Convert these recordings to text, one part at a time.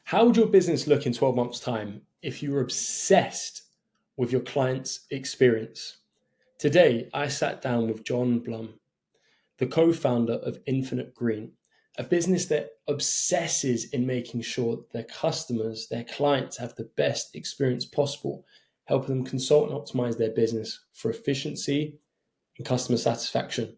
How would your business look in 12 months' time if you were obsessed with your client's experience? Today, I sat down with Jon Blum, the co-founder of Infinite Green, a business that obsesses in making sure their customers, their clients have the best experience possible, helping them consult and optimize their business for efficiency and customer satisfaction.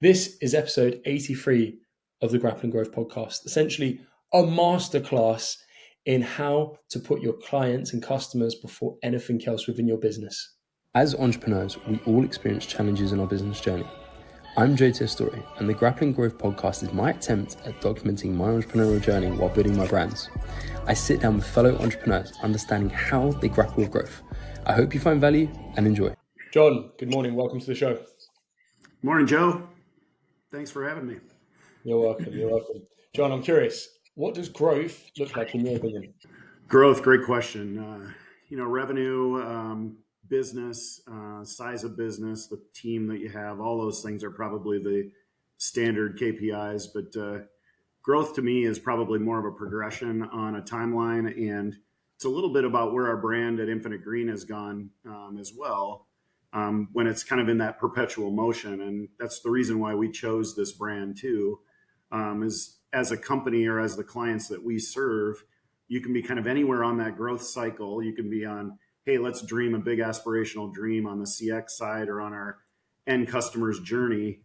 This is episode 83 of the Grappling Growth podcast, essentially a masterclass in how to put your clients and customers before anything else within your business. As entrepreneurs, we all experience challenges in our business journey. I'm Testouri, and the Grappling Growth podcast is my attempt at documenting my entrepreneurial journey while building my brands. I sit down with fellow entrepreneurs, understanding how they grapple with growth. I hope you find value and enjoy. Jon, good morning. Welcome to the show. Morning, Joe. Thanks for having me. You're welcome. Jon, I'm curious, what does growth look like in your opinion? Growth, great question. Revenue, business, size of business, the team that you have, all those things are probably the standard KPIs. But growth to me is probably more of a progression on a timeline. And it's a little bit about where our brand at Infinite Green has gone as well, when it's kind of in that perpetual motion. And that's the reason why we chose this brand too, is as a company or as the clients that we serve, you can be kind of anywhere on that growth cycle. You can be on, hey, let's dream a big aspirational dream on the CX side or on our end customer's journey.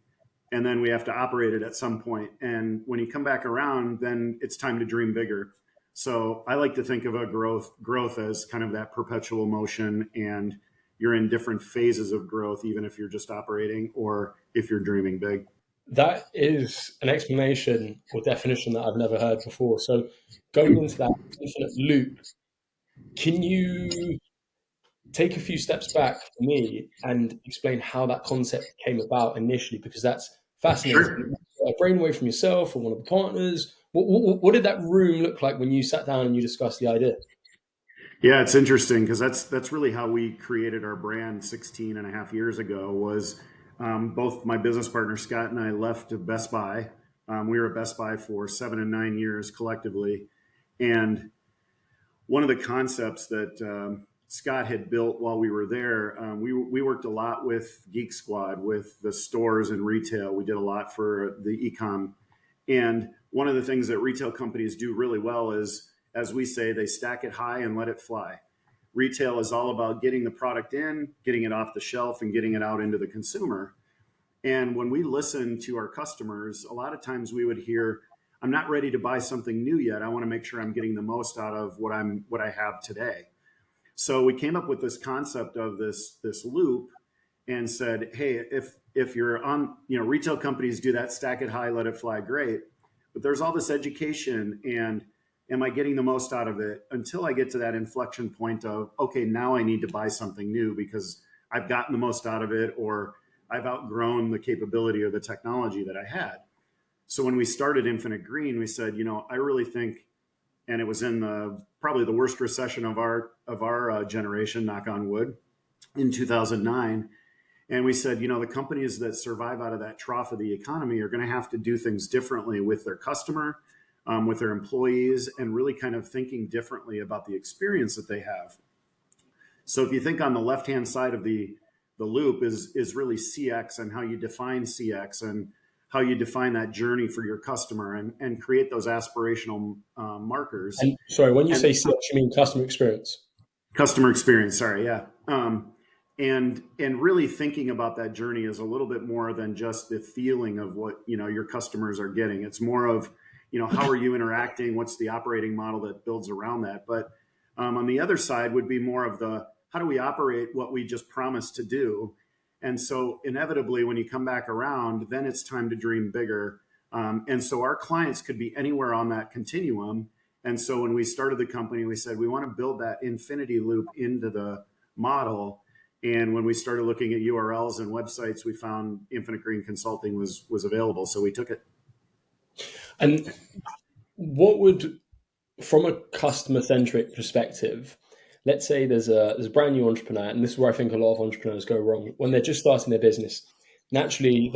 And then we have to operate it at some point. And when you come back around, then it's time to dream bigger. So I like to think of a growth as kind of that perpetual motion, and you're in different phases of growth, even if you're just operating or if you're dreaming big. That is an explanation or definition that I've never heard before. So going into that infinite loop, can you take a few steps back for me and explain how that concept came about initially? Because that's fascinating. Sure. A brainwave from yourself or one of the partners. What did that room look like when you sat down and you discussed the idea? Yeah, it's interesting because that's really how we created our brand 16 and a half years ago. Was both my business partner Scott and I left Best Buy. We were at Best Buy for 7 and 9 years collectively. And one of the concepts that Scott had built while we were there, we worked a lot with Geek Squad, with the stores and retail. We did a lot for the e-com. And one of the things that retail companies do really well is, as we say, they stack it high and let it fly. Retail is all about getting the product in, getting it off the shelf, and getting it out into the consumer. And when we listen to our customers, a lot of times we would hear, I'm not ready to buy something new yet. I want to make sure I'm getting the most out of what I have today. So we came up with this concept of this loop and said, hey, if you're on, retail companies do that, stack it high, let it fly, great. But there's all this education, and am I getting the most out of it until I get to that inflection point of, okay, now I need to buy something new because I've gotten the most out of it, or I've outgrown the capability or the technology that I had. So when we started Infinite Green, we said, I really think, and it was in probably the worst recession of our generation, knock on wood, in 2009. And we said, the companies that survive out of that trough of the economy are going to have to do things differently with their customer, with their employees, and really kind of thinking differently about the experience that they have. So if you think on the left-hand side of the loop is really CX and how you define CX and how you define that journey for your customer and create those aspirational markers. And sorry, when you say CX, you mean customer experience? Customer experience, sorry, yeah. And really thinking about that journey is a little bit more than just the feeling of what, your customers are getting. It's more of, how are you interacting? What's the operating model that builds around that? But on the other side would be more of how do we operate what we just promised to do? And so inevitably, when you come back around, then it's time to dream bigger. And so our clients could be anywhere on that continuum. And so when we started the company, we said, we want to build that infinity loop into the model. And when we started looking at URLs and websites, we found Infinite Green Consulting was available. So we took it. And what would, from a customer-centric perspective, let's say there's a brand new entrepreneur, and this is where I think a lot of entrepreneurs go wrong. When they're just starting their business, naturally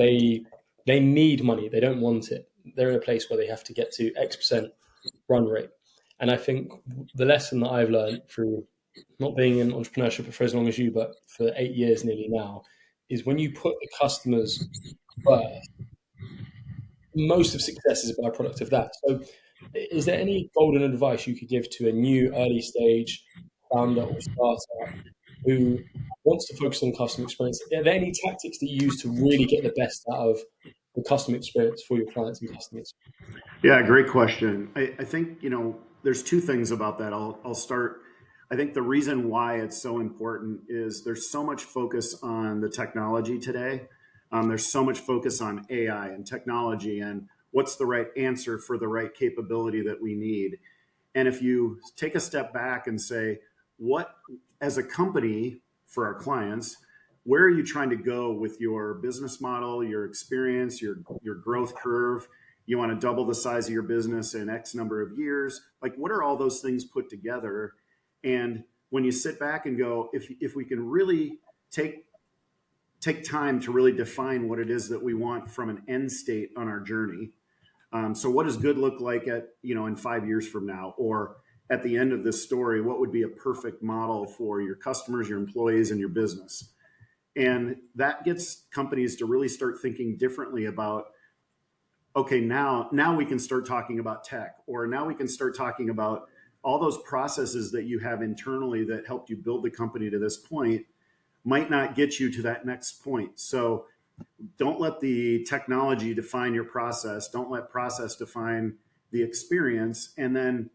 they need money. They don't want it. They're in a place where they have to get to X% run rate. And I think the lesson that I've learned through not being in entrepreneurship for as long as you, but for 8 years nearly now, is when you put the customers first, most of success is a byproduct of that. So, is there any golden advice you could give to a new early stage founder or startup who wants to focus on customer experience? Are there any tactics that you use to really get the best out of the customer experience for your clients and customers? Yeah, great question. I think, there's two things about that. I'll start. I think the reason why it's so important is there's so much focus on the technology today. There's so much focus on AI and technology and what's the right answer for the right capability that we need. And if you take a step back and say, what, as a company for our clients, where are you trying to go with your business model, your experience, your growth curve? You want to double the size of your business in X number of years. Like, what are all those things put together? And when you sit back and go, if we can really take time to really define what it is that we want from an end state on our journey. So what does good look like in 5 years from now, or at the end of this story, what would be a perfect model for your customers, your employees, and your business? And that gets companies to really start thinking differently about, okay, now we can start talking about tech, or now we can start talking about all those processes that you have internally that helped you build the company to this point might not get you to that next point. So don't let the technology define your process. Don't let process define the experience, and then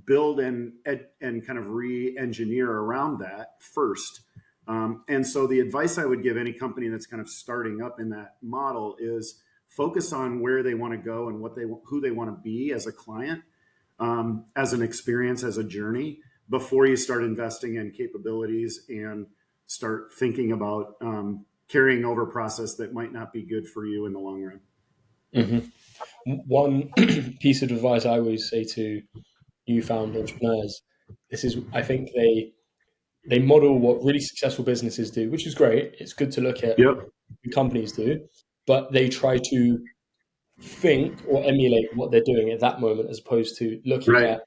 build and kind of re-engineer around that first. And so the advice I would give any company that's kind of starting up in that model is focus on where they want to go and who they want to be as a client, as an experience, as a journey, before you start investing in capabilities and start thinking about carrying over process that might not be good for you in the long run. Mm-hmm. One piece of advice I always say to newfound entrepreneurs, I think they model what really successful businesses do, which is great. It's good to look at Yep. what companies do, but they try to think or emulate what they're doing at that moment, as opposed to looking Right. at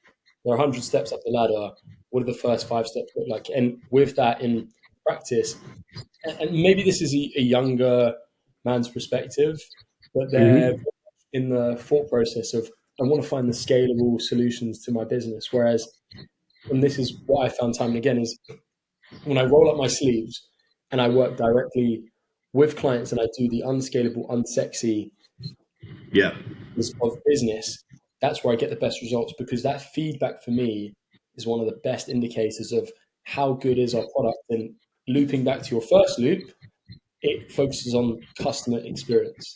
there are 100 steps up the ladder. What do the first 5 steps look like? And with that in practice, and maybe this is a younger man's perspective, but they're Mm-hmm. in the thought process of, I want to find the scalable solutions to my business. Whereas, and this is what I found time and again, is when I roll up my sleeves and I work directly with clients and I do the unscalable, unsexy Yeah. of business, that's where I get the best results, because that feedback for me is one of the best indicators of how good is our product. And looping back to your first loop, it focuses on customer experience.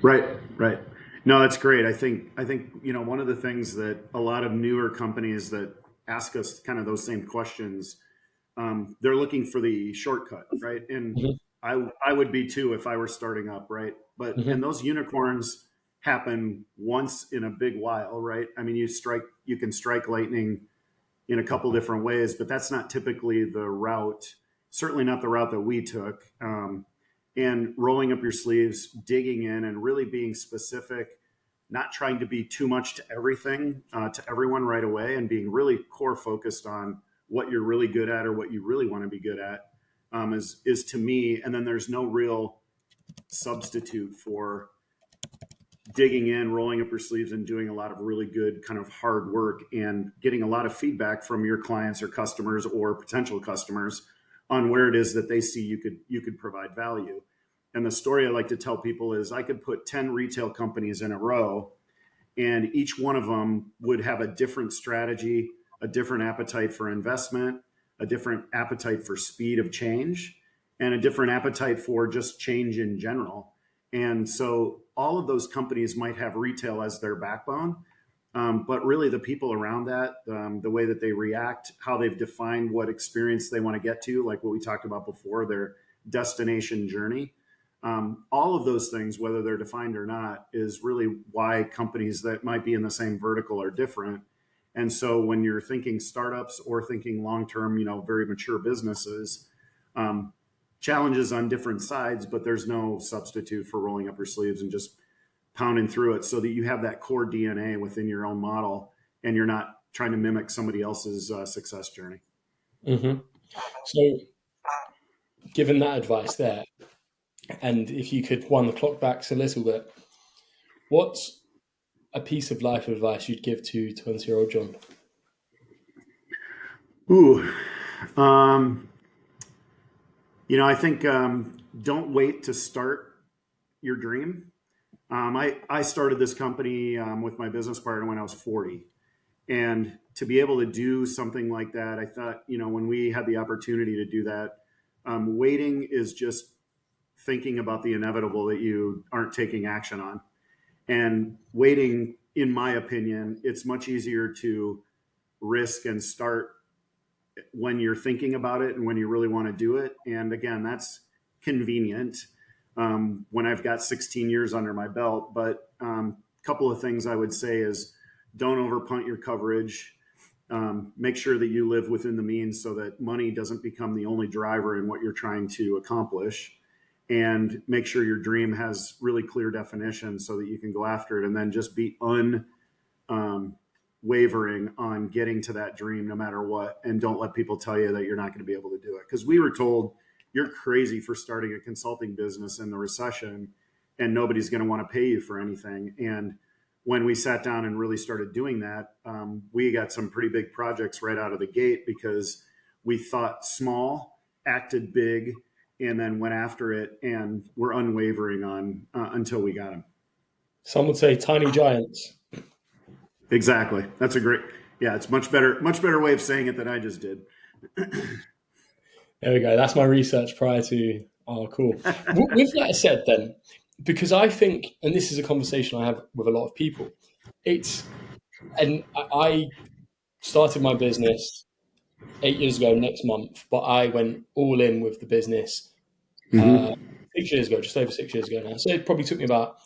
Right. Right. No, that's great. I think, one of the things that a lot of newer companies that ask us kind of those same questions, they're looking for the shortcut, right? And Mm-hmm. I would be too if I were starting up, right? And Mm-hmm. those unicorns happen once in a big while, right? I mean, you can strike lightning in a couple different ways, but that's not typically the route. Certainly not the route that we took. And rolling up your sleeves, digging in, and really being specific, not trying to be too much to everything, to everyone right away, and being really core focused on what you're really good at or what you really want to be good at, is to me. And then there's no real substitute for digging in, rolling up your sleeves, and doing a lot of really good kind of hard work and getting a lot of feedback from your clients or customers or potential customers on where it is that they see you could provide value. And the story I like to tell people is I could put 10 retail companies in a row, and each one of them would have a different strategy, a different appetite for investment, a different appetite for speed of change, and a different appetite for just change in general. And so all of those companies might have retail as their backbone, but really the people around that, the way that they react, how they've defined what experience they want to get to, like what we talked about before, their destination journey. All of those things, whether they're defined or not, is really why companies that might be in the same vertical are different. And so when you're thinking startups or thinking long-term, very mature businesses, challenges on different sides, but there's no substitute for rolling up your sleeves and just pounding through it so that you have that core DNA within your own model, and you're not trying to mimic somebody else's success journey. Mm-hmm. So, given that advice there, and if you could wind the clock back a little bit, what's a piece of life advice you'd give to 20-year-old Jon? Ooh, um, I think don't wait to start your dream. I started this company with my business partner when I was 40. And to be able to do something like that, I thought, when we had the opportunity to do that, waiting is just thinking about the inevitable that you aren't taking action on. And waiting, in my opinion, it's much easier to risk and start when you're thinking about it and when you really want to do it. And again, that's convenient when I've got 16 years under my belt. But a couple of things I would say is don't overpunt your coverage. Make sure that you live within the means so that money doesn't become the only driver in what you're trying to accomplish. And make sure your dream has really clear definition so that you can go after it, and then just be wavering on getting to that dream no matter what. And don't let people tell you that you're not going to be able to do it. Because we were told you're crazy for starting a consulting business in the recession and nobody's going to want to pay you for anything. And when we sat down and really started doing that, we got some pretty big projects right out of the gate because we thought small, acted big, and then went after it, and we're unwavering on until we got them. Some would say tiny giants. Exactly. That's a great, yeah, it's much better way of saying it than I just did. There we go. That's my research prior to. Oh, cool. With that said, then, because I think, and this is a conversation I have with a lot of people, and I started my business 8 years ago next month, but I went all in with the business uh, Mm-hmm. 6 years ago, just over 6 years ago now. So it probably took me about,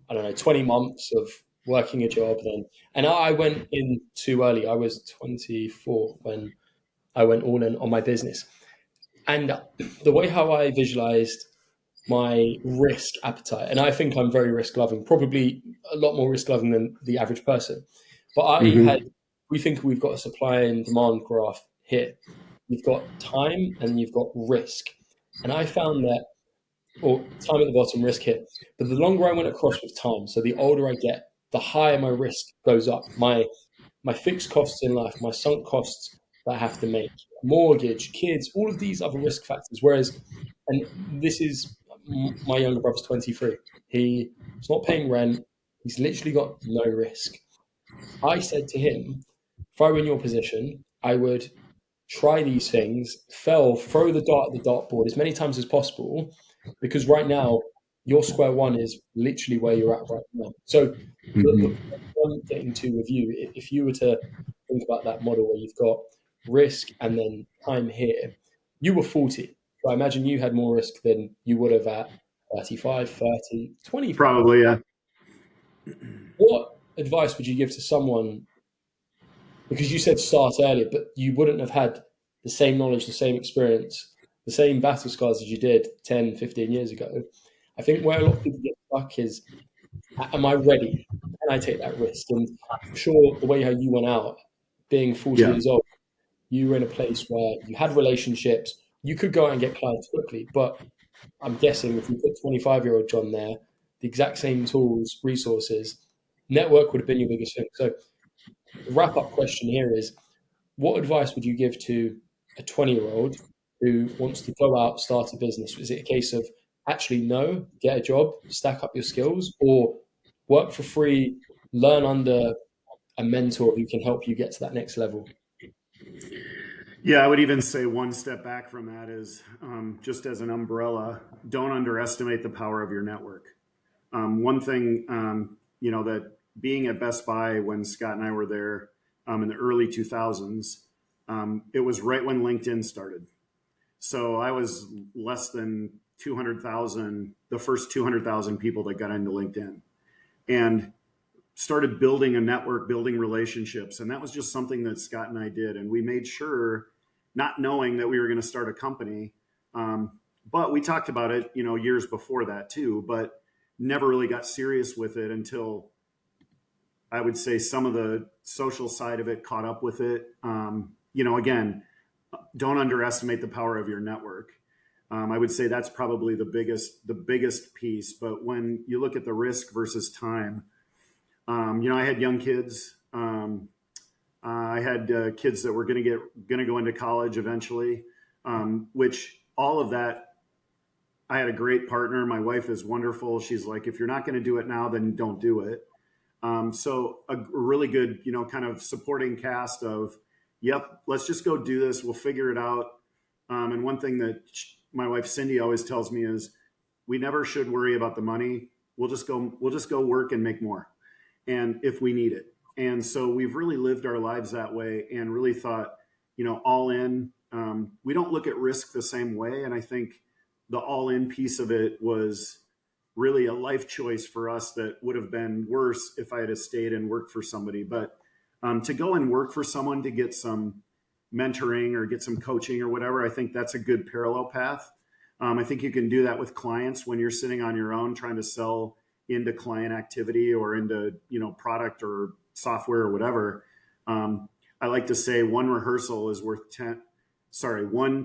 I don't know, 20 months of working a job then. And I went in too early. I was 24 when I went all in on my business. And the way how I visualized my risk appetite, and I think I'm very risk loving, probably a lot more risk loving than the average person. But Mm-hmm. we think we've got a supply and demand graph here. You've got time and you've got risk. And I found that, or time at the bottom, risk here. But the longer I went across with time, so the older I get, the higher my risk goes up. My fixed costs in life, my sunk costs that I have to make, mortgage, kids, all of these other risk factors. Whereas, and this is my younger brother's 23. He's not paying rent. He's literally got no risk. I said to him, if I were in your position, I would try these things, throw the dart at the dartboard as many times as possible, because right now your square one is literally where you're at right now. So the Mm-hmm. point I'm getting to with you, if you were to think about that model where you've got risk and then time here, you were 40. So I imagine you had more risk than you would have at 35, 30, 25. Probably, yeah. What advice would you give to someone, because you said start earlier, but you wouldn't have had the same knowledge, the same experience, the same battle scars as you did 10, 15 years ago. I think where a lot of people get stuck is, am I ready? Can I take that risk? And I'm sure the way how you went out, being 40 Yeah. years old, you were in a place where you had relationships, you could go out and get clients quickly. But I'm guessing if you put 25-year-old Jon there, the exact same tools, resources, network would have been your biggest thing. So the wrap up question here is, what advice would you give to a 20-year-old who wants to go out, start a business? Is it a case of actually no, get a job, stack up your skills, or work for free, learn under a mentor who can help you get to that next level? Yeah, I would even say one step back from that is just as an umbrella, don't underestimate the power of your network. One thing, that being at Best Buy when Scott and I were there in the early 2000s, it was right when LinkedIn started. So I was less than 200,000, the first 200,000 people that got into LinkedIn, and started building a network, building relationships. And that was just something that Scott and I did. And we made sure, not knowing that we were going to start a company, but we talked about it, years before that too, but never really got serious with it until I would say some of the social side of it caught up with it. Again, don't underestimate the power of your network. I would say that's probably the biggest piece. But when you look at the risk versus time, I had young kids. I had kids that were going to go into college eventually, which all of that. I had a great partner. My wife is wonderful. She's like, if you're not going to do it now, then don't do it. So a really good, kind of supporting cast of, yep, let's just go do this. We'll figure it out. And one thing that my wife Cindy always tells me is, we never should worry about the money. We'll just go work and make more, and if we need it. And so we've really lived our lives that way, and really thought, all in. We don't look at risk the same way, and I think the all in piece of it was really a life choice for us that would have been worse if I had stayed and worked for somebody. But to go and work for someone to get some mentoring or get some coaching or whatever, I think that's a good parallel path. I think you can do that with clients when you're sitting on your own trying to sell into client activity or into product or software or whatever. I like to say one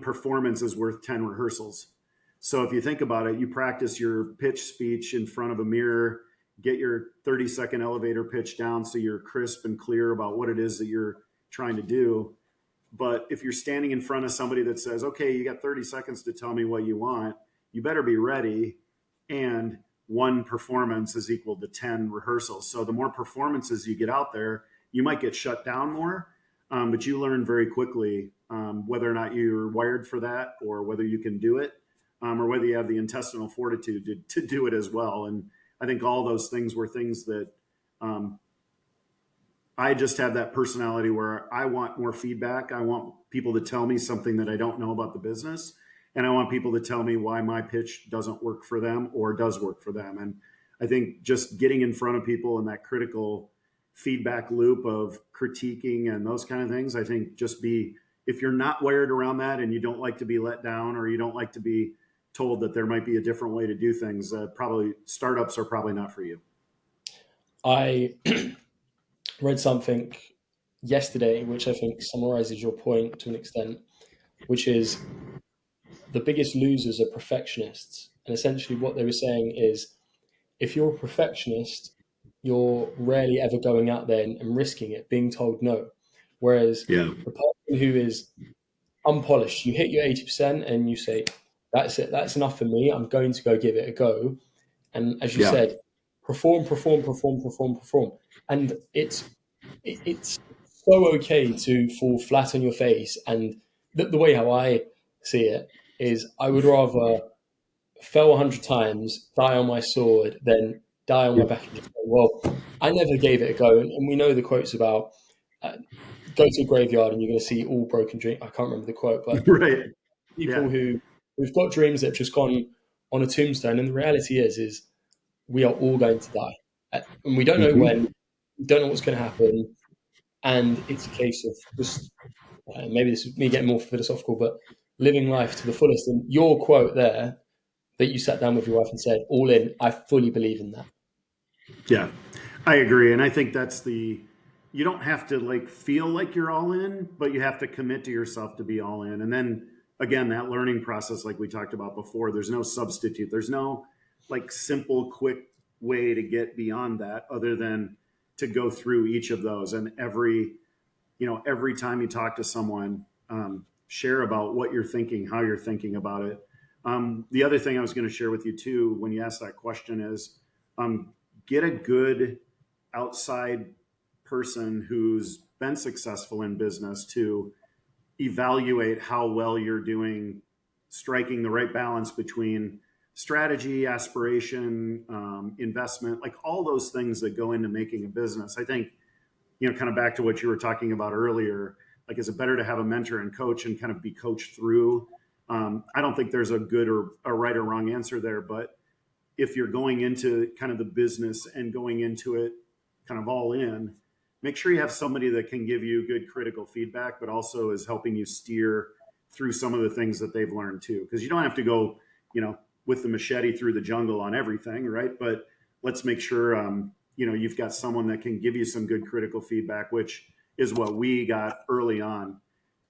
performance is worth 10 rehearsals. So if you think about it, you practice your pitch speech in front of a mirror, get your 30-second elevator pitch down so you're crisp and clear about what it is that you're trying to do. But if you're standing in front of somebody that says, okay, you got 30 seconds to tell me what you want, you better be ready. And one performance is equal to 10 rehearsals. So the more performances you get out there, you might get shut down more, but you learn very quickly whether or not you're wired for that, or whether you can do it, or whether you have the intestinal fortitude to do it as well. And I think all those things were things that I just have that personality where I want more feedback. I want people to tell me something that I don't know about the business. And I want people to tell me why my pitch doesn't work for them or does work for them. And I think just getting in front of people in that critical feedback loop of critiquing and those kind of things, I think if you're not wired around that and you don't like to be let down, or you don't like to be told that there might be a different way to do things, probably startups are probably not for you. I read something yesterday which I think summarizes your point to an extent, which is the biggest losers are perfectionists. And essentially, what they were saying is, if you're a perfectionist, you're rarely ever going out there and risking it, being told no. Whereas Yeah. the person who is unpolished, you hit your 80% and you say, that's it, that's enough for me, I'm going to go give it a go. And as you Yeah. said, perform, perform, perform, perform, perform. And it's so okay to fall flat on your face. And the way how I see it is, I would rather fail 100 times, die on my sword, than die on my back and just go, well, I never gave it a go. And we know the quotes about uh, go to a graveyard and you're going to see all broken dreams. I can't remember the quote, but Right. people Yeah. who've got dreams that have just gone on a tombstone. And the reality is we are all going to die, and we don't know Mm-hmm. when, we don't know what's going to happen. And it's a case of just maybe this is me getting more philosophical, but living life to the fullest. And your quote there, that you sat down with your wife and said, all in, I fully believe in that. Yeah, I agree. And I think you don't have to feel like you're all in, but you have to commit to yourself to be all in. And then again, that learning process, like we talked about before, there's no substitute. There's no simple, quick way to get beyond that other than to go through each of those. And every time you talk to someone, share about what you're thinking, how you're thinking about it. The other thing I was going to share with you too, when you asked that question, is um, get a good outside person who's been successful in business to evaluate how well you're doing, striking the right balance between strategy, aspiration, investment, like all those things that go into making a business. I think, kind of back to what you were talking about earlier, is it better to have a mentor and coach and kind of be coached through? I don't think there's a good or a right or wrong answer there, but if you're going into kind of the business and going into it kind of all in, make sure you have somebody that can give you good critical feedback, but also is helping you steer through some of the things that they've learned too. Because you don't have to go, with the machete through the jungle on everything, right? But let's make sure you've got someone that can give you some good critical feedback, which is what we got early on.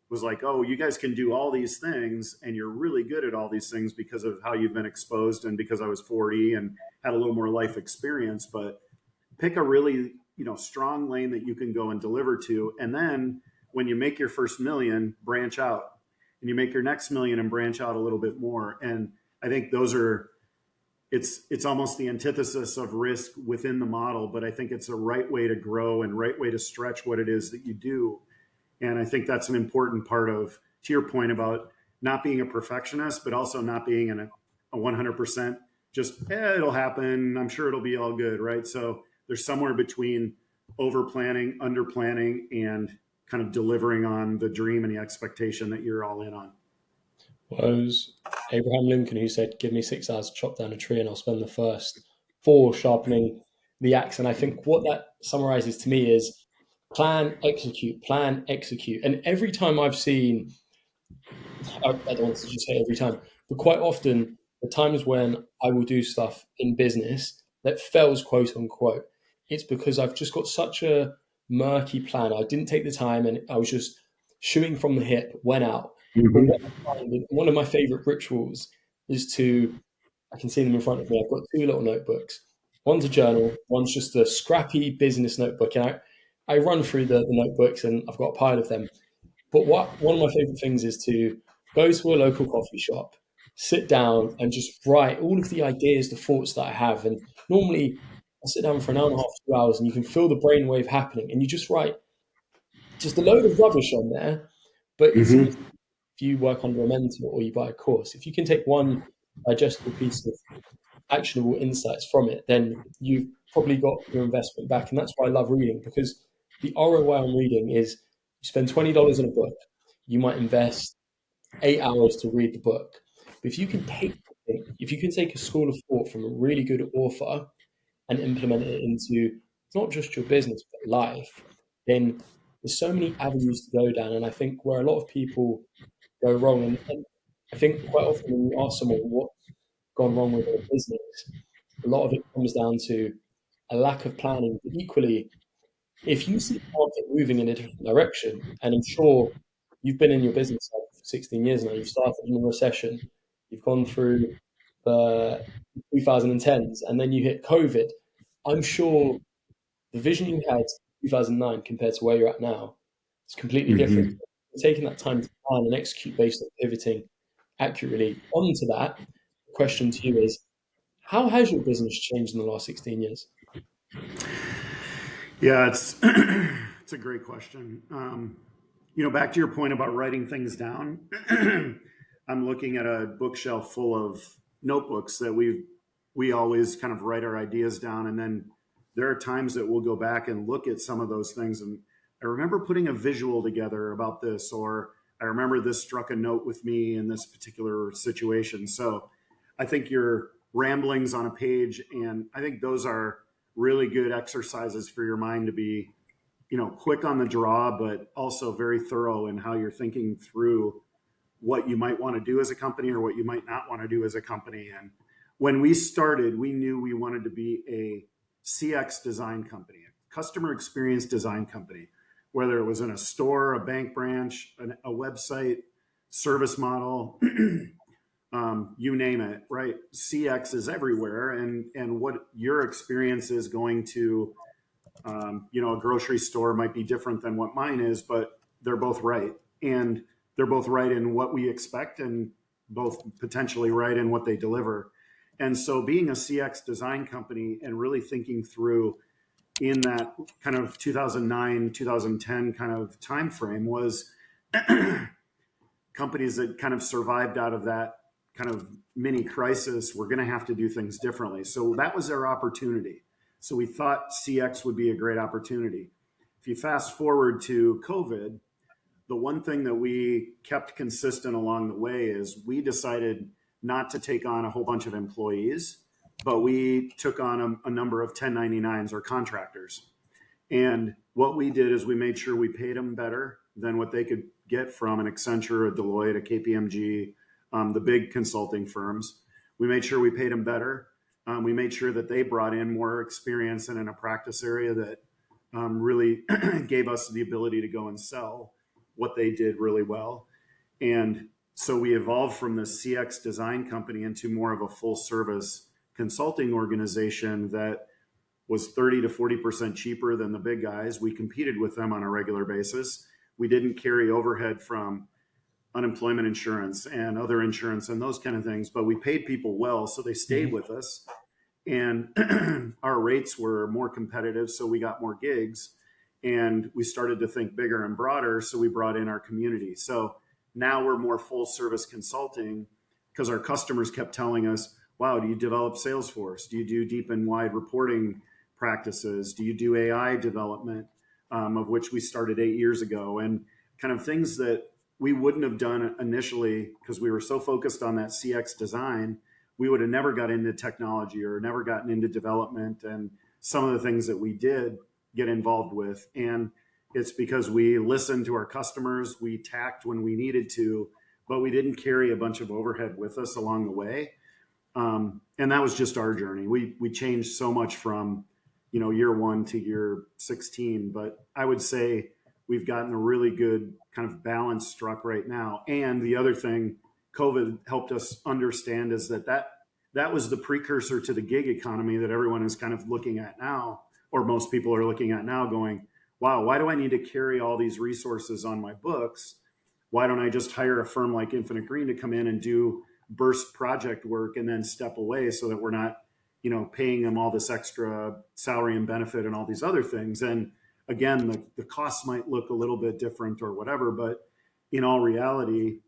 Was like, oh, you guys can do all these things and you're really good at all these things because of how you've been exposed and because I was 40 and had a little more life experience. But pick a really, strong lane that you can go and deliver to. And then when you make your first million, branch out, and you make your next million and branch out a little bit more. And I think it's almost the antithesis of risk within the model, but I think it's a right way to grow and right way to stretch what it is that you do. And I think that's an important part of, to your point about not being a perfectionist, but also not being a 100% just, it'll happen. I'm sure it'll be all good. Right. So there's somewhere between over planning, under planning, and kind of delivering on the dream and the expectation that you're all in on. Was Abraham Lincoln who said, "Give me 6 hours to chop down a tree, and I'll spend the first four sharpening the axe." And I think what that summarizes to me is plan, execute, plan, execute. And every time I've seen, I don't want to just say every time, but quite often, the times when I will do stuff in business that fails, quote unquote, it's because I've just got such a murky plan. I didn't take the time and I was just shooting from the hip, went out. But what Mm-hmm. I find, one of my favorite rituals is to, I can see them in front of me. I've got two little notebooks. One's a journal, one's just a scrappy business notebook. And I run through the notebooks and I've got a pile of them. But one of my favorite things is to go to a local coffee shop, sit down, and just write all of the ideas, the thoughts that I have. And normally, I sit down for an hour and a half, 2 hours, and you can feel the brainwave happening. And you just write just a load of rubbish on there. But it's almost, Mm-hmm. if you work under a mentor or you buy a course, if you can take one digestible piece of actionable insights from it, then you've probably got your investment back. And that's why I love reading, because the ROI on reading is you spend $20 on a book, you might invest 8 hours to read the book. But if you can take a school of thought from a really good author and implement it into not just your business but life, then there's so many avenues to go down. And I think where a lot of people go wrong, and I think quite often when you ask someone what's gone wrong with their business, a lot of it comes down to a lack of planning. But equally, if you see the market moving in a different direction, and I'm sure you've been in your business for 16 years now, you've started in a recession, you've gone through the 2010s, and then you hit COVID. I'm sure the vision you had in 2009 compared to where you're at now is completely different. Mm-hmm. Taking that time to plan and execute based on pivoting accurately onto that, the question to you is, how has your business changed in the last 16 years? Yeah, it's it's a great question. Back to your point about writing things down. I'm looking at a bookshelf full of notebooks that we always kind of write our ideas down, and then there are times that we'll go back and look at some of those things. And I remember putting a visual together about this, or I remember this struck a note with me in this particular situation. So I think your ramblings on a page, and I think those are really good exercises for your mind to be, quick on the draw, but also very thorough in how you're thinking through what you might want to do as a company or what you might not want to do as a company. And when we started, we knew we wanted to be a CX design company, a customer experience design company, whether it was in a store, a bank branch, a website, service model, you name it, right? CX is everywhere, and what your experience is going to, a grocery store might be different than what mine is, but they're both right, and they're both right in what we expect, and both potentially right in what they deliver. And so, being a CX design company and really thinking through in that kind of 2009, 2010 kind of time frame was companies that kind of survived out of that kind of mini crisis were going to have to do things differently. So that was their opportunity. So we thought CX would be a great opportunity. If you fast forward to COVID, the one thing that we kept consistent along the way is we decided not to take on a whole bunch of employees, but we took on a number of 1099s or contractors. And what we did is we made sure we paid them better than what they could get from an Accenture, a Deloitte, a KPMG, the big consulting firms. We made sure we paid them better. We made sure that they brought in more experience and in a practice area that really gave us the ability to go and sell what they did really well. And so we evolved from the CX design company into more of a full service consulting organization that was 30 to 40% cheaper than the big guys. We competed with them on a regular basis. We didn't carry overhead from unemployment insurance and other insurance and those kind of things, but we paid people well, so they stayed Mhm. with us. And our rates were more competitive, so we got more gigs. And we started to think bigger and broader, so we brought in our community. So now we're more full service consulting because our customers kept telling us, wow, do you develop Salesforce? Do you do deep and wide reporting practices? Do you do AI development, of which we started 8 years ago? And kind of things that we wouldn't have done initially because we were so focused on that CX design, we would have never got into technology or never gotten into development and some of the things that we did get involved with. And it's because we listened to our customers, we tacked when we needed to, but we didn't carry a bunch of overhead with us along the way. And that was just our journey. We changed so much from, year one to year 16, but I would say we've gotten a really good kind of balance struck right now. And the other thing COVID helped us understand is that was the precursor to the gig economy that everyone is kind of looking at now, or most people are looking at now going, wow, why do I need to carry all these resources on my books? Why don't I just hire a firm like Infinite Green to come in and do burst project work and then step away so that we're not, paying them all this extra salary and benefit and all these other things. And again, the costs might look a little bit different or whatever, but in all reality,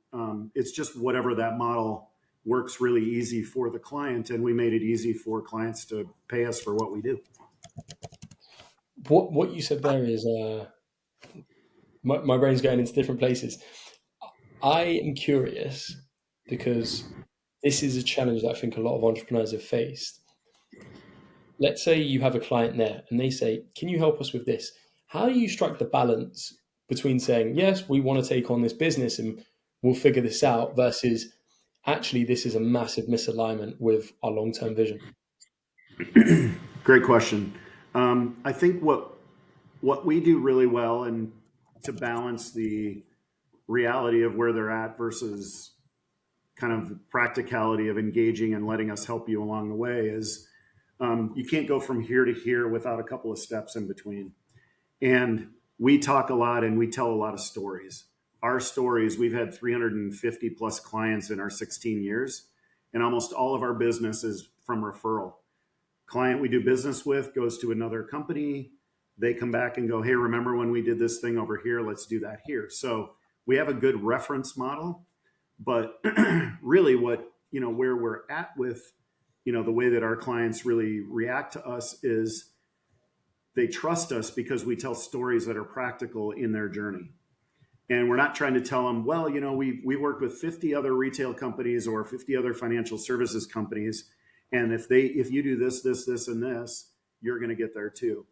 it's just whatever that model works really easy for the client. And we made it easy for clients to pay us for what we do. What you said there is my brain's going into different places. I am curious because this is a challenge that I think a lot of entrepreneurs have faced. Let's say you have a client there and they say, can you help us with this? How do you strike the balance between saying, yes, we want to take on this business and we'll figure this out versus actually this is a massive misalignment with our long-term vision? Great question. I think what we do really well, and to balance the reality of where they're at versus kind of the practicality of engaging and letting us help you along the way, is you can't go from here to here without a couple of steps in between. And we talk a lot and we tell a lot of stories. Our stories, we've had 350 plus clients in our 16 years, and almost all of our business is from referral. Client we do business with goes to another company. They come back and go, hey, remember when we did this thing over here? Let's do that here. So we have a good reference model, but really where we're at with, the way that our clients really react to us is they trust us because we tell stories that are practical in their journey. And we're not trying to tell them, well, we worked with 50 other retail companies or 50 other financial services companies. And if you do this, this, and this, you're going to get there too.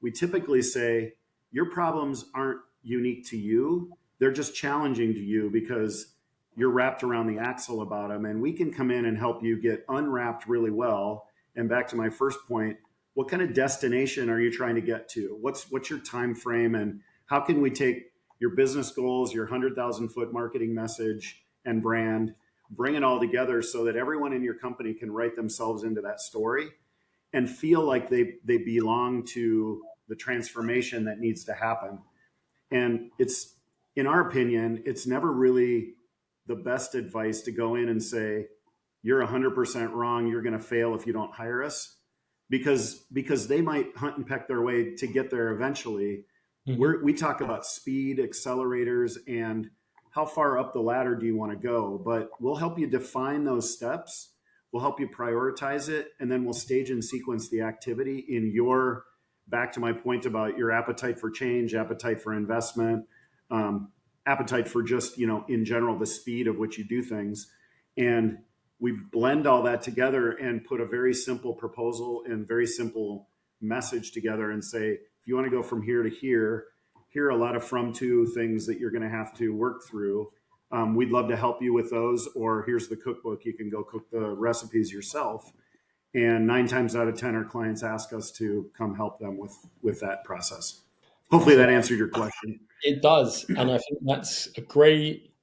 We typically say your problems aren't unique to you. They're just challenging to you because you're wrapped around the axle about them. And we can come in and help you get unwrapped really well. And back to my first point, what kind of destination are you trying to get to? What's your time frame, and how can we take your business goals, your 100,000-foot marketing message and brand, bring it all together so that everyone in your company can write themselves into that story and feel like they belong to the transformation that needs to happen. And it's, in our opinion, it's never really the best advice to go in and say, you're 100% wrong, you're going to fail if you don't hire us, because they might hunt and peck their way to get there eventually. We talk about speed, accelerators, and how far up the ladder do you want to go? But we'll help you define those steps. We'll help you prioritize it, and then we'll stage and sequence the activity in your, back to my point about your appetite for change, appetite for investment, appetite for just, in general, the speed of which you do things. And we blend all that together and put a very simple proposal and very simple message together and say, if you want to go from here to here, here are a lot of from to things that you're going to have to work through. We'd love to help you with those, or here's the cookbook. You can go cook the recipes yourself. And 9 times out of 10, our clients ask us to come help them with that process. Hopefully So that answered your question. it does, and I think that's a great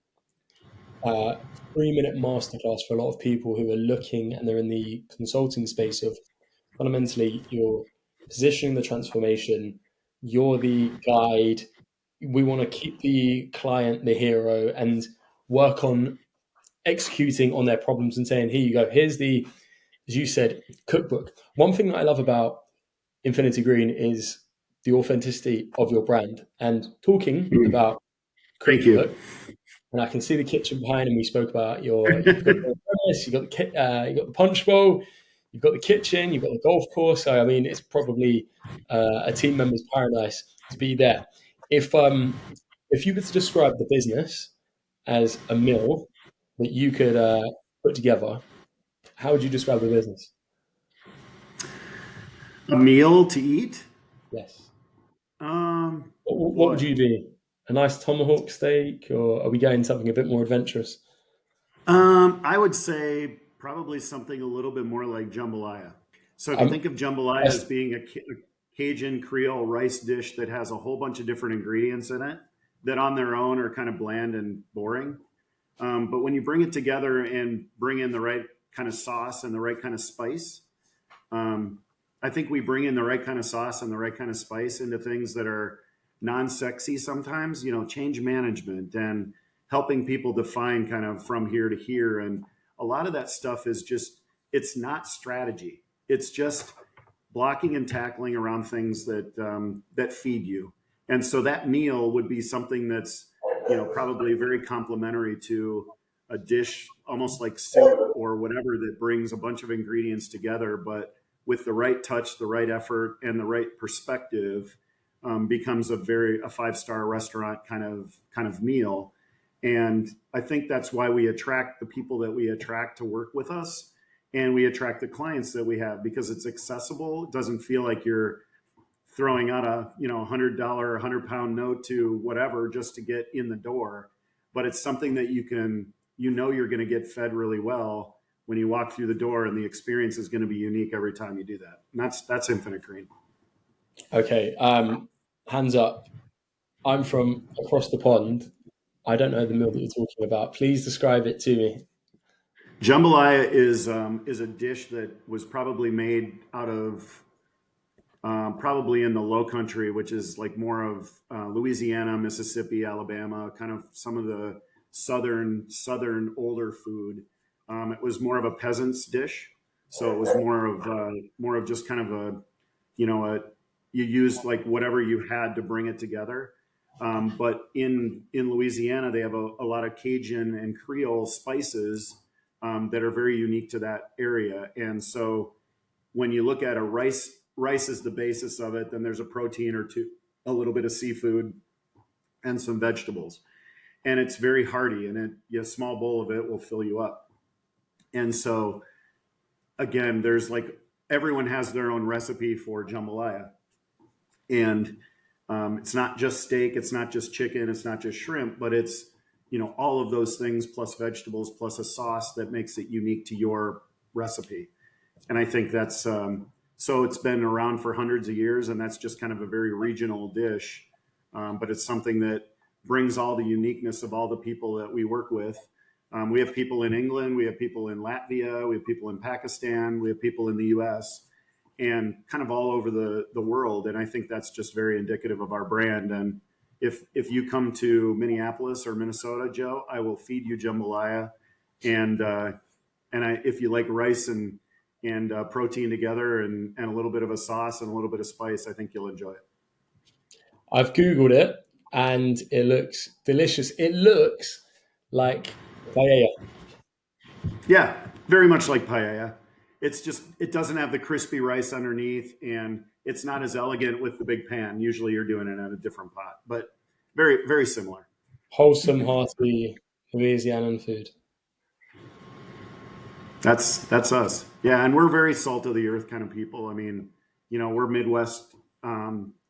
uh, 3 minute masterclass for a lot of people who are looking and they're in the consulting space of fundamentally you're positioning the transformation, you're the guide. We want to keep the client the hero and work on executing on their problems and saying, here you go, here's the, as you said, cookbook. One thing that I love about Infinity Green is the authenticity of your brand. And talking about Thank you. cookbook, and I can see the kitchen behind, and we spoke about you've got the furnace, you got the punch bowl, you've got the kitchen, you've got the golf course. So I mean, it's probably a team member's paradise to be there. If you were to describe the business as a meal that you could put together, how would you describe the business? A meal to eat? Yes. Um, What would Boy. you be? A nice tomahawk steak, or are we going something a bit more adventurous? I would say probably something a little bit more like jambalaya. So if you Um, think of jambalaya I, as being a Cajun Creole rice dish that has a whole bunch of different ingredients in it that on their own are kind of bland and boring. But when you bring it together and bring in the right kind of sauce and the right kind of spice, um, I think we bring in the right kind of sauce and the right kind of spice into things that are non-sexy sometimes, change management and helping people define kind of from here to here. And a lot of that stuff is just, it's not strategy. It's just blocking and tackling around things that feed you. And so that meal would be something that's, probably very complementary to a dish, almost like soup or whatever, that brings a bunch of ingredients together, but with the right touch, the right effort, and the right perspective, becomes a 5-star restaurant kind of meal. And I think that's why we attract the people that we attract to work with us, and we attract the clients that we have, because it's accessible. It doesn't feel like you're throwing out a $100, 100-pound note to whatever just to get in the door, but it's something that you're going to get fed really well when you walk through the door, and the experience is going to be unique every time you do that. And that's Infinite Green. okay, hands up. I'm from across the pond. I don't know the meal that you're talking about. Please describe it to me. Jambalaya is a dish that was probably made out of, probably in the Low Country, which is like more of Louisiana, Mississippi, Alabama, kind of some of the southern older food. It was more of a peasant's dish, so it was more of just kind of a, you used like whatever you had to bring it together. But in Louisiana, they have a lot of Cajun and Creole spices, that are very unique to that area. And so when you look at rice is the basis of it. Then there's a protein or two, a little bit of seafood, and some vegetables. And it's very hearty, and a small bowl of it will fill you up. And so again, there's like, everyone has their own recipe for jambalaya, and it's not just steak, it's not just chicken, it's not just shrimp, but it's all of those things plus vegetables plus a sauce that makes it unique to your recipe. And I think that's, so it's been around for hundreds of years, and that's just kind of a very regional dish. But it's something that brings all the uniqueness of all the people that we work with. We have people in England, we have people in Latvia, we have people in Pakistan, we have people in the US, and kind of all over the world. And I think that's just very indicative of our brand. And if you come to Minneapolis or Minnesota, Joe, I will feed you jambalaya. And if you like rice and protein together, and a little bit of a sauce and a little bit of spice, I think you'll enjoy it. I've Googled it and it looks delicious. It looks like paella. Yeah, very much like paella. It's just, it doesn't have the crispy rice underneath, and it's not as elegant with the big pan. Usually you're doing it in a different pot, but very, very similar. Wholesome, hearty Louisianan food. That's us. Yeah, and we're very salt of the earth kind of people. I mean, we're Midwest,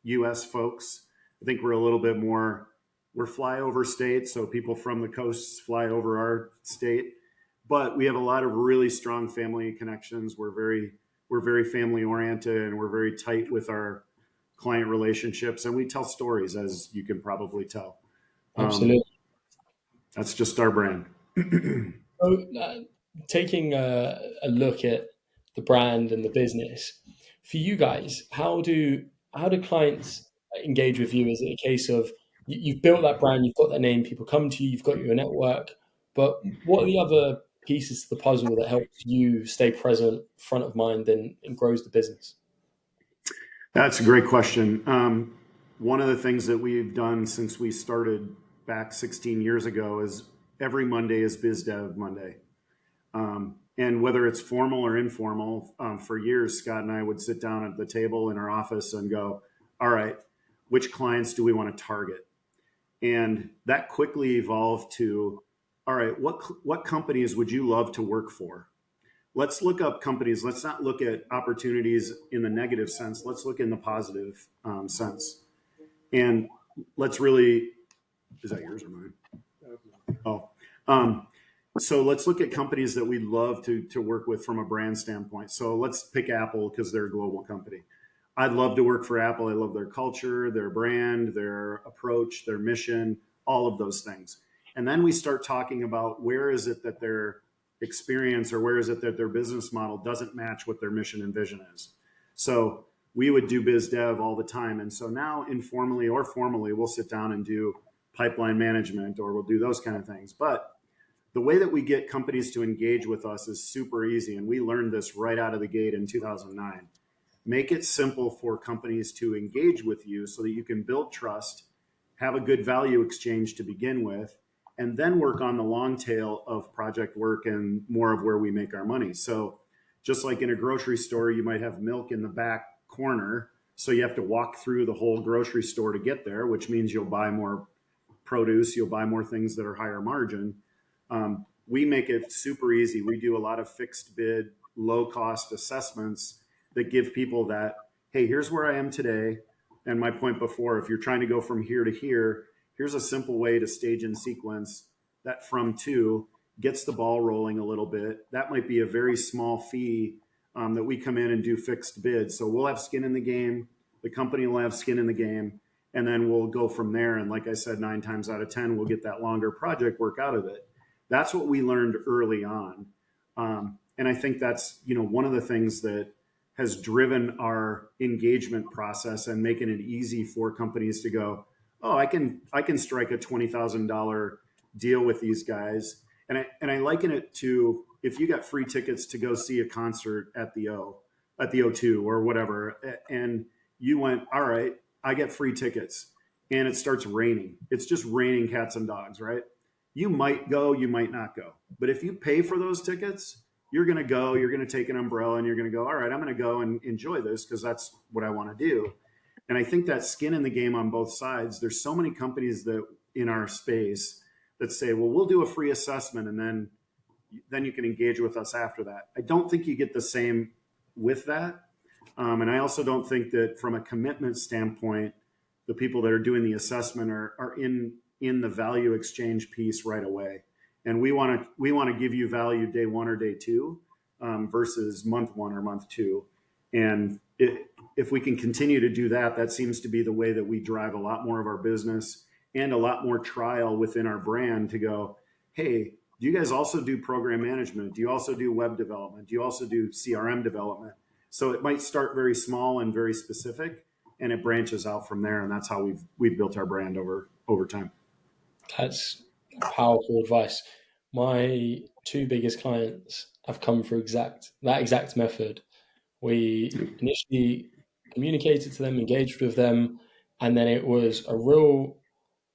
U.S. folks. I think we're a little bit more. We're flyover state, so people from the coasts fly over our state. But we have a lot of really strong family connections. We're very we're very family oriented and we're very tight with our client relationships, and we tell stories, as you can probably tell. Absolutely. That's just our brand. So, taking a look at the brand and the business, for you guys, how do clients engage with you? Is it a case of you've built that brand, you've got that name, people come to you, you've got your network, but what are the other pieces to the puzzle that helps you stay present, front of mind, and grows the business? That's a great question. One of the things that we've done since we started back 16 years ago is every Monday is Biz Dev Monday. And whether it's formal or informal, for years, Scott and I would sit down at the table in our office and go, all right, which clients do we want to target? And that quickly evolved to, all right, what companies would you love to work for? Let's look up companies. Let's not look at opportunities in the negative sense. Let's look in the positive sense. And let's really, is that yours or mine? Oh, so let's look at companies that we'd love to work with from a brand standpoint. So let's pick Apple because they're a global company. I'd love to work for Apple. I love their culture, their brand, their approach, their mission, all of those things. And then we start talking about where is it that their experience or where is it that their business model doesn't match what their mission and vision is. So we would do biz dev all the time. And so now informally or formally, we'll sit down and do pipeline management or we'll do those kind of things. But the way that we get companies to engage with us is super easy. And we learned this right out of the gate in 2009. Make it simple for companies to engage with you so that you can build trust, have a good value exchange to begin with, and then work on the long tail of project work and more of where we make our money. So just like in a grocery store, you might have milk in the back corner. So you have to walk through the whole grocery store to get there, which means you'll buy more produce, you'll buy more things that are higher margin. We make it super easy. We do a lot of fixed bid, low cost assessments that give people that, hey, here's where I am today. And my point before, if you're trying to go from here to here, here's a simple way to stage and sequence that from to gets the ball rolling a little bit. That might be a very small fee that we come in and do fixed bids. So we'll have skin in the game. The company will have skin in the game. And then we'll go from there. And like I said, 9 times out of 10, we'll get that longer project work out of it. That's what we learned early on. And I think that's, one of the things that has driven our engagement process and making it easy for companies to go, oh, I can strike a $20,000 deal with these guys. And I liken it to if you got free tickets to go see a concert at the O2 or whatever, and you went, all right, I get free tickets, and it starts raining. It's just raining cats and dogs, right? You might go, you might not go. But if you pay for those tickets, you're going to go, you're going to take an umbrella and you're going to go, all right, I'm going to go and enjoy this because that's what I want to do. And I think that skin in the game on both sides. There's so many companies that in our space that say, well, we'll do a free assessment and then you can engage with us after that. I don't think you get the same with that. And I also don't think that from a commitment standpoint, the people that are doing the assessment are in the value exchange piece right away. And we want to give you value day 1 or day 2 versus month 1 or month 2. And if we can continue to do that, that seems to be the way that we drive a lot more of our business and a lot more trial within our brand to go, hey, do you guys also do program management? Do you also do web development? Do you also do CRM development? So it might start very small and very specific, and it branches out from there. And that's how we've built our brand over time. That's powerful advice. My 2 biggest clients have come through that exact method. We initially communicated to them, engaged with them, and then it was a real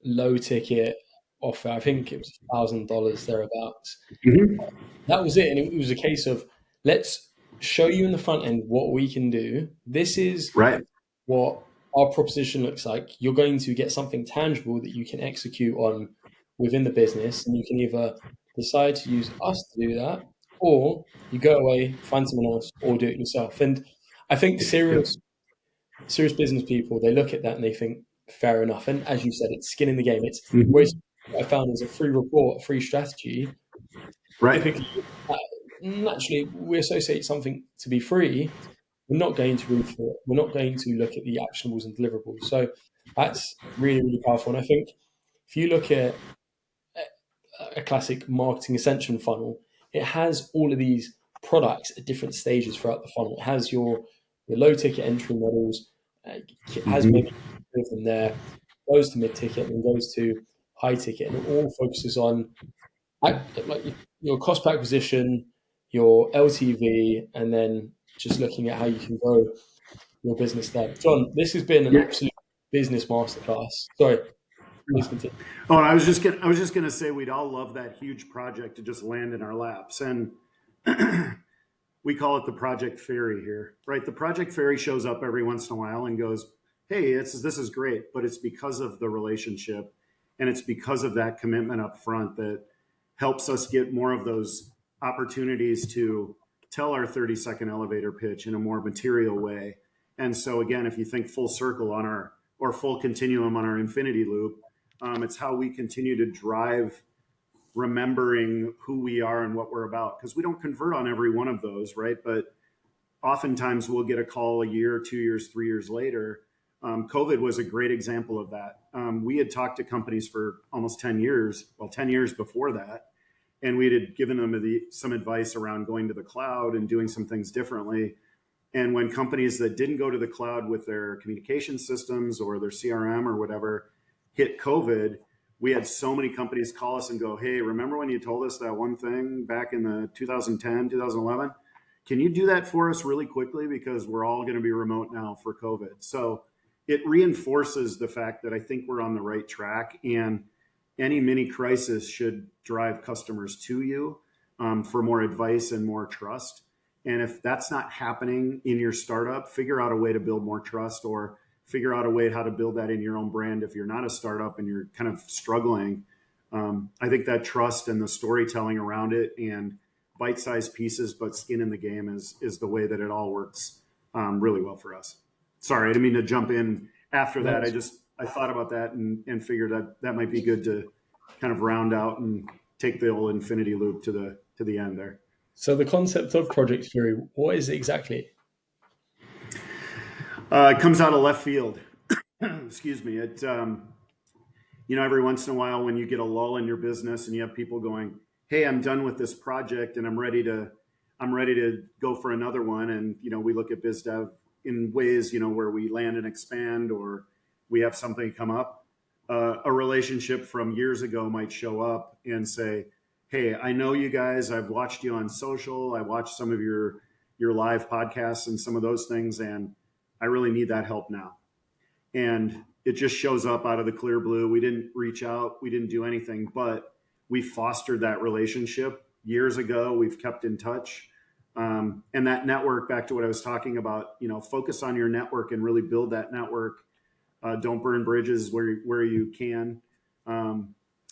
low ticket offer. I think it was $1,000 thereabouts. Mm-hmm. That was it. And it was a case of, let's show you in the front end what we can do. This is Right. what our proposition looks like. You're going to get something tangible that you can execute on within the business. And you can either decide to use us to do that, or you go away, find someone else, or do it yourself. And I think Yep. serious business people, they look at that and they think, fair enough. And as you said, it's skin in the game. It's whereas Mm-hmm. what I found is a free report, a free strategy. Right. Typically, naturally we associate something to be free, we're not going to read through it. We're not going to look at the actionables and deliverables. So that's really, really powerful. And I think if you look at a classic marketing ascension funnel, it has all of these products at different stages throughout the funnel. It has your low ticket entry models, it has maybe Mm-hmm. from there, goes to mid ticket, and goes to high ticket, and it all focuses on like your cost per acquisition, your LTV, and then just looking at how you can grow your business there. John, this has been an Yeah. absolute business masterclass. Sorry, please continue. Oh, I was just gonna say we'd all love that huge project to just land in our laps, and we call it the Project Fairy here, right? The Project Fairy shows up every once in a while and goes, "Hey, this is great," but it's because of the relationship, and it's because of that commitment up front that helps us get more of those opportunities to tell our 30-second elevator pitch in a more material way. And so again, if you think full circle on our or full continuum on our infinity loop, it's how we continue to drive remembering who we are and what we're about, because we don't convert on every one of those, right? But oftentimes we'll get a call a year, 2 years, 3 years later. COVID was a great example of that. We had talked to companies for almost 10 years, well, 10 years before that, and we had given them some advice around going to the cloud and doing some things differently. And when companies that didn't go to the cloud with their communication systems or their CRM or whatever hit COVID, we had so many companies call us and go, "Hey, remember when you told us that one thing back in the 2010, 2011? Can you do that for us really quickly? Because we're all going to be remote now for COVID." So it reinforces the fact that I think we're on the right track, and any mini crisis should drive customers to you for more advice and more trust. And if that's not happening in your startup, figure out a way to build more trust, or figure out a way how to build that in your own brand if you're not a startup and you're kind of struggling. I think that trust and the storytelling around it and bite-sized pieces, but skin in the game is the way that it all works really well for us. Sorry, I didn't mean to jump in after that. I thought about that and figured that might be good to kind of round out and take the old infinity loop to the end there. So the concept of Project Fury, what is it exactly? It comes out of left field. Excuse me. Every once in a while when you get a lull in your business and you have people going, "Hey, I'm done with this project and I'm ready to go for another one." And, we look at biz dev in ways, where we land and expand, or we have something come up. A relationship from years ago might show up and say, "Hey, I know you guys. I've watched you on social. I watched some of your live podcasts and some of those things, and I really need that help now." And it just shows up out of the clear blue. We didn't reach out. We didn't do anything, but we fostered that relationship years ago. We've kept in touch. And that network, back to what I was talking about, focus on your network and really build that network. Don't burn bridges where you can,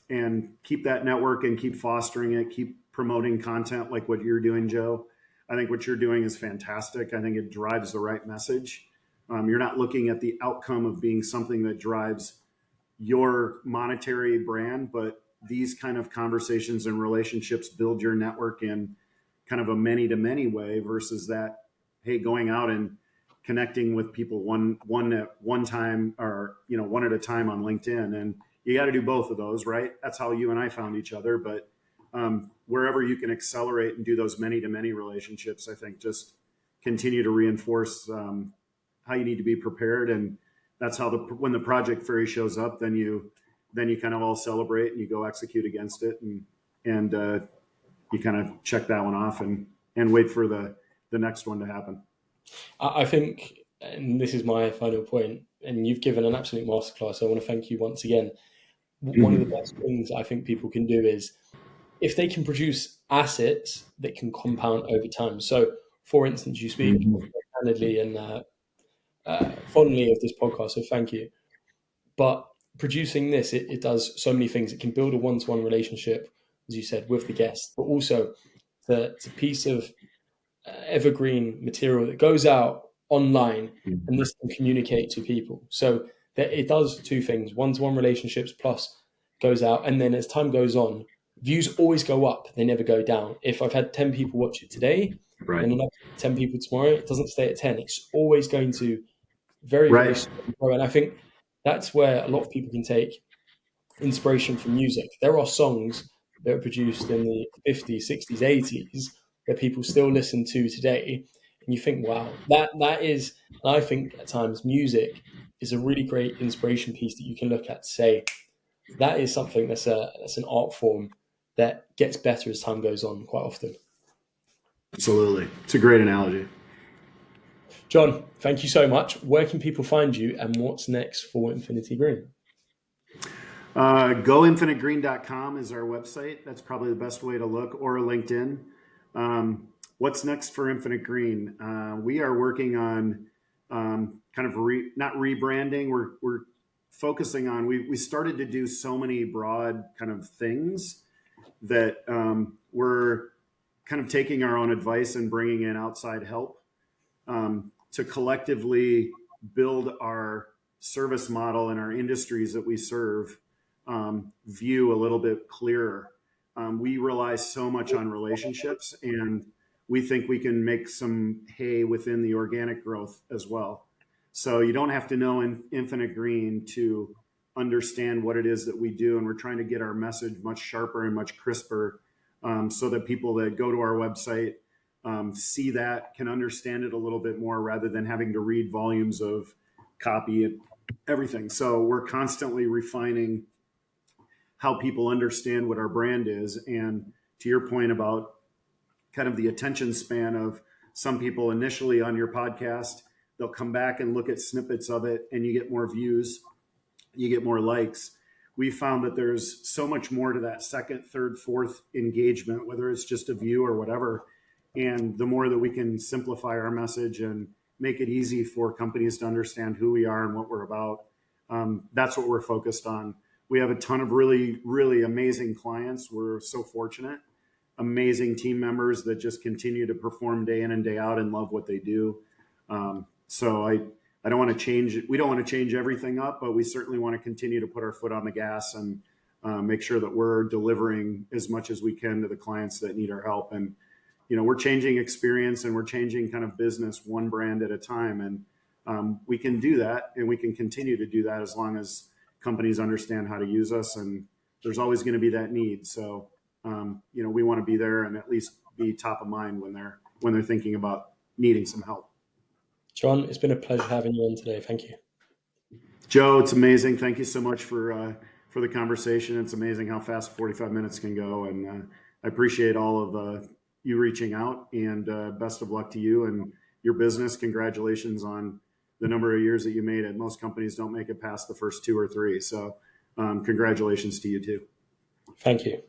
and keep that network and keep fostering it. Keep promoting content like what you're doing, Joe. I think what you're doing is fantastic. I think it drives the right message. You're not looking at the outcome of being something that drives your monetary brand, but these kind of conversations and relationships build your network in kind of a many to many way versus that, hey, going out and connecting with people one at one time, or one at a time on LinkedIn. And you got to do both of those, right? That's how you and I found each other. But wherever you can accelerate and do those many to many relationships, I think just continue to reinforce how you need to be prepared. And that's how when the Project Fairy shows up, then you kind of all celebrate and you go execute against it, and you kind of check that one off and wait for the next one to happen. I think, and this is my final point, and you've given an absolute masterclass. So I want to thank you once again. One of the best things I think people can do is if they can produce assets that can compound over time. So, for instance, you speak candidly and fondly of this podcast, so thank you. But producing this, it does so many things. It can build a one-to-one relationship, as you said, with the guest, but also it's a piece of evergreen material that goes out online, and this can communicate to people. So that it does two things: one-to-one relationships plus goes out, and then as time goes on, views always go up, they never go down. If I've had 10 people watch it today Right. and another 10 people tomorrow, it doesn't stay at 10. It's always going to very, very Right. slowly grow. And I think that's where a lot of people can take inspiration from music. There are songs that were produced in the 50s, 60s, 80s that people still listen to today. And you think, wow, that is, and I think at times music is a really great inspiration piece that you can look at to say, that is something that's an art form that gets better as time goes on quite often. Absolutely. It's a great analogy. Jon, thank you so much. Where can people find you and what's next for Infinity Green? GoInfiniteGreen.com is our website. That's probably the best way to look, or LinkedIn. What's next for Infinite Green? We are working on kind of not rebranding. We're focusing on, we started to do so many broad kind of things that we're kind of taking our own advice and bringing in outside help to collectively build our service model and our industries that we serve view a little bit clearer. We rely so much on relationships, and we think we can make some hay within the organic growth as well. So you don't have to know Infinite Green to understand what it is that we do, and we're trying to get our message much sharper and much crisper, so that people that go to our website see that, can understand it a little bit more rather than having to read volumes of copy and everything. So we're constantly refining how people understand what our brand is. And to your point about kind of the attention span of some people initially on your podcast, they'll come back and look at snippets of it, and you get more views, you get more likes. We found that there's so much more to that second, third, fourth engagement, whether it's just a view or whatever. And the more that we can simplify our message and make it easy for companies to understand who we are and what we're about, that's what we're focused on. We have a ton of really, really amazing clients. We're so fortunate, amazing team members that just continue to perform day in and day out and love what they do. So I don't want to change it. We don't want to change everything up, but we certainly want to continue to put our foot on the gas and make sure that we're delivering as much as we can to the clients that need our help. And, you know, we're changing experience and we're changing kind of business one brand at a time. And we can do that, and we can continue to do that as long as companies understand how to use us. And there's always going to be that need. So, you know, we want to be there and at least be top of mind when they're thinking about needing some help. Jon, it's been a pleasure having you on today. Thank you. Joe, it's amazing. Thank you so much for the conversation. It's amazing how fast 45 minutes can go. And I appreciate all of you reaching out, and best of luck to you and your business. Congratulations on the number of years that you made it. Most companies don't make it past the first 2 or 3. So congratulations to you too. Thank you.